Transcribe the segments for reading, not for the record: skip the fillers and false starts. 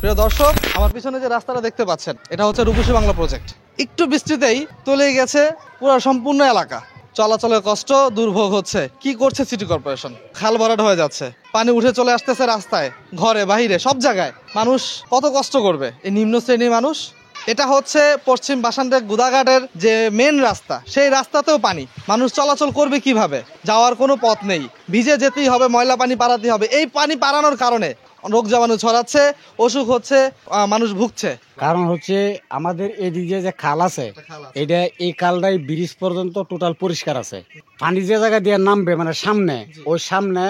প্রিয় দর্শক, আমার পিছনে যে রাস্তাটা দেখতে পাচ্ছেন এটা হচ্ছে রূপসী বাংলা প্রজেক্ট। একটু বৃষ্টিতেই তলিয়ে গেছে পুরো সম্পূর্ণ এলাকা। চলাচলের কষ্ট, দুর্ভোগ হচ্ছে। কি করছে সিটি কর্পোরেশন? খাল ভরাট হয়ে যাচ্ছে, পানি উঠে চলে আসতেছে রাস্তায়, ঘরে বাহিরে সব জায়গায়। মানুষ কত কষ্ট করবে, এই নিম্ন শ্রেণীর মানুষ। এটা হচ্ছে পশ্চিম বাসানটেক গুদাঘাটের যে মেন রাস্তা, সেই রাস্তাতেও পানি। মানুষ চলাচল করবে কিভাবে? যাওয়ার কোনো পথ নেই, ভিজে যেতেই হবে, ময়লা পানি পারাতে হবে। এই পানি পারানোর কারণে রোগ জীবাণু ছড়াচ্ছে, অসুখ হচ্ছে, মানুষ ভুগছে। কারণ হচ্ছে আমাদের এদিকে যে খাল আছে, এটা এই খালটাই ব্রিজ পর্যন্ত টোটাল পরিষ্কার আছে। পানি যে জায়গা দিয়ে নামবে মানে সামনে, ওই সামনে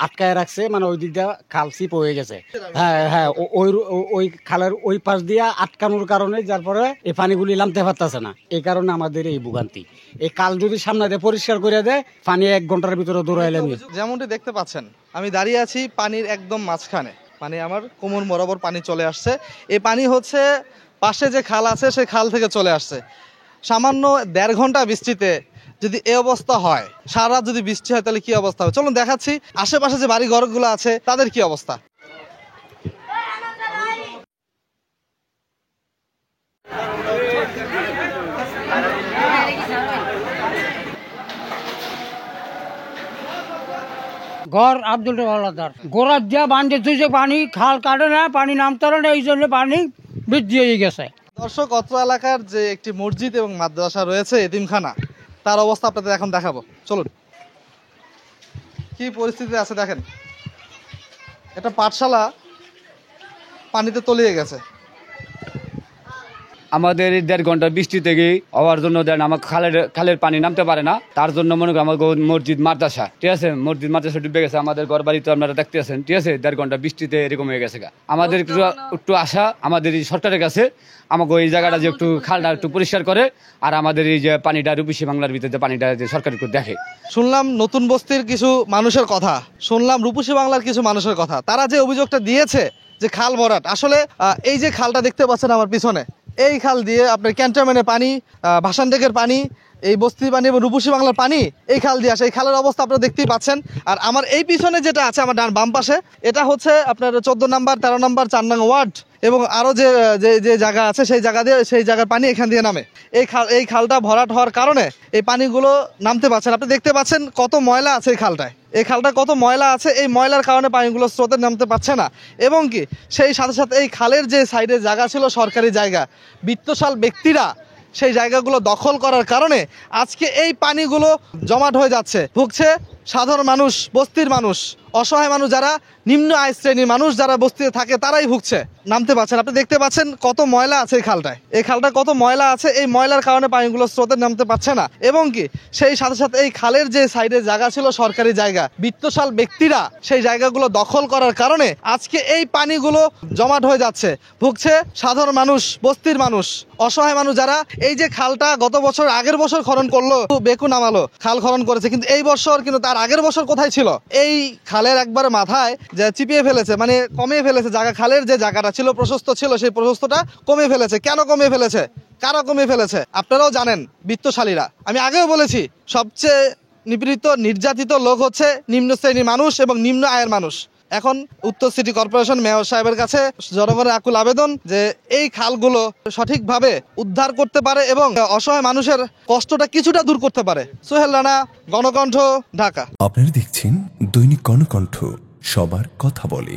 আটকায় রাখছে, মানে ওই দিকটা খাল চিপ হয়ে গেছে। হ্যাঁ, ওই খালের ওই পাশ দিয়ে আটকানোর কারণে যার পরে এই পানিগুলি নামতে পারতেছে না। এই কারণে আমাদের এই ভোগান্তি। এই খাল যদি সামনে দিয়ে পরিষ্কার করে দেয়, পানি 1 ঘন্টার ভিতরে দৌড়াইলে। যেমনটি দেখতে পাচ্ছেন, আমি দাঁড়িয়ে আছি পানির একদম মাঝখানে। মানে আমার কোমর বরাবর পানি চলে আসছে। এই পানি হচ্ছে পাশে যে খাল আছে সেই খাল থেকে চলে আসছে। সামান্য 1.5 ঘন্টা বৃষ্টিতে যদি এই অবস্থা হয়, সারা রাত যদি বৃষ্টি হয়, তাহলে কি অবস্থা হবে? চলুন দেখাচ্ছি আশেপাশে যে বাড়ি ঘরগুলো আছে তাদের কি অবস্থা। ঘর আব্দুল হাওলাদার গোড়ার দিয়া বান্ধে তুই পানি খাল কাটে না, পানি নামতে না, এই জন্য পানি বৃদ্ধি হয়ে গেছে। দর্শক, অত্র এলাকার যে একটি মসজিদ এবং মাদ্রাসা রয়েছে, এতিমখানা, তার অবস্থা আপনাদের এখন দেখাবো। চলুন, কি পরিস্থিতি আছে দেখেন। এটা পাঠশালা পানিতে তলিয়ে গেছে। আমাদের 1.5 ঘন্টা বৃষ্টি থেকে হওয়ার জন্য দেন আমার খালের পানি নামতে পারে না। তার জন্য মনে করি আমার মসজিদ মাদ্রাসা, ঠিক আছে, মসজিদ মাদ্রাসা ডুবে গেছে। আমাদের ঘর বাড়ি তো আপনারা দেখতে আছেন, ঠিক আছে। 1.5 ঘন্টা বৃষ্টিতে এরকম হয়ে গেছে। আমাদের একটু আশা আমাদের এই সরকারের কাছে, আমাকে ওই জায়গাটা যে একটু খালটা একটু পরিষ্কার করে, আর আমাদের এই যে পানিটা রূপসী বাংলার ভিতরে পানিটা যে সরকার একটু দেখে। শুনলাম নতুন বস্তির কিছু মানুষের কথা, শুনলাম রূপসী বাংলার কিছু মানুষের কথা। তারা যে অভিযোগটা দিয়েছে যে খাল ভরাট, আসলে এই যে খালটা দেখতে পাচ্ছেন আমার পিছনে, এই খাল দিয়ে আপনার ক্যান্টনমেন্টের পানি, ভাসানটেকের পানি, এই বস্তির পানি এবং রূপসী বাংলার পানি এই খাল দিয়ে আসে। এই খালের অবস্থা আপনারা দেখতেই পাচ্ছেন। আর আমার এই পিছনে যেটা আছে আমার বাম পাশে, এটা হচ্ছে আপনার 14 নম্বর, 13 নম্বর, 4 নং ওয়ার্ড এবং আরও যে যে জায়গা আছে সেই জায়গা দিয়ে, সেই জায়গার পানি এখান দিয়ে নামে। এই খালটা ভরাট হওয়ার কারণে এই পানিগুলো নামতে পারছেন। আপনি দেখতে পাচ্ছেন কত ময়লা আছে এই খালটায়। এই খালটা কত ময়লা আছে, এই ময়লার কারণে পানিগুলো স্রোতে নামতে পারছে না। এবং কি সেই সাথে সাথে এই খালের যে সাইডে জায়গা ছিল সরকারি জায়গা, বিত্তশাল ব্যক্তিরা সেই জায়গাগুলো দখল করার কারণে আজকে এই পানিগুলো জমাট হয়ে যাচ্ছে। ভুগছে সাধারণ মানুষ, বস্তির মানুষ, অসহায় মানুষ, যারা নিম্ন আয় শ্রেণীর মানুষ যারা বস্তিতে থাকে, তারাই ভুগছে, নামতে পারছেন। আপনি দেখতে পাচ্ছেন কত ময়লা আছে এই খালটায়। এই খালটা কত ময়লা আছে, এই ময়লার কারণে পানিগুলো স্রোতে নামতে পারছে না। এবং কি সেই সাথে সাথে এই খালের যে সাইডে জায়গা ছিল সরকারি জায়গা, বিত্তশাল ব্যক্তিরা সেই জায়গাগুলো দখল করার কারণে আজকে এই পানিগুলো জমাট হয়ে যাচ্ছে। ভুগছে সাধারণ মানুষ, বস্তির মানুষ, অসহায় মানুষ, যারা এই যে খালটা গত বছর, আগের বছর খনন করলো, বেকু নামালো, খাল খনন করেছে, কিন্তু এই বছর, কিন্তু তার আগের বছর কোথায় ছিল? এই খালের একবারে মাথায় যে চিপিয়ে ফেলেছে, মানে কমিয়ে ফেলেছে জায়গা। খালের যে জায়গাটা ছিল, প্রশস্ত ছিল, সেই প্রশস্তটা কমিয়ে ফেলেছে। কেন কমিয়ে ফেলেছে? কারা কমিয়ে ফেলেছে? আপনারাও জানেন, বিত্তশালীরা। আমি আগেও বলেছি, সবচেয়ে নিপীড়িত, নির্যাতিত লোক হচ্ছে নিম্ন শ্রেণীর মানুষ এবং নিম্ন আয়ের মানুষ। এখন উত্তর সিটি কর্পোরেশন মেয়র সাহেবের কাছে জনগণের আকুল আবেদন যে এই খালগুলো সঠিকভাবে উদ্ধার করতে পারে এবং অসহায় মানুষের কষ্টটা কিছুটা দূর করতে পারে। সোহেল রানা, গণকণ্ঠ, ঢাকা। আপনারা দেখছেন দৈনিক গণকণ্ঠ, সবার কথা বলে।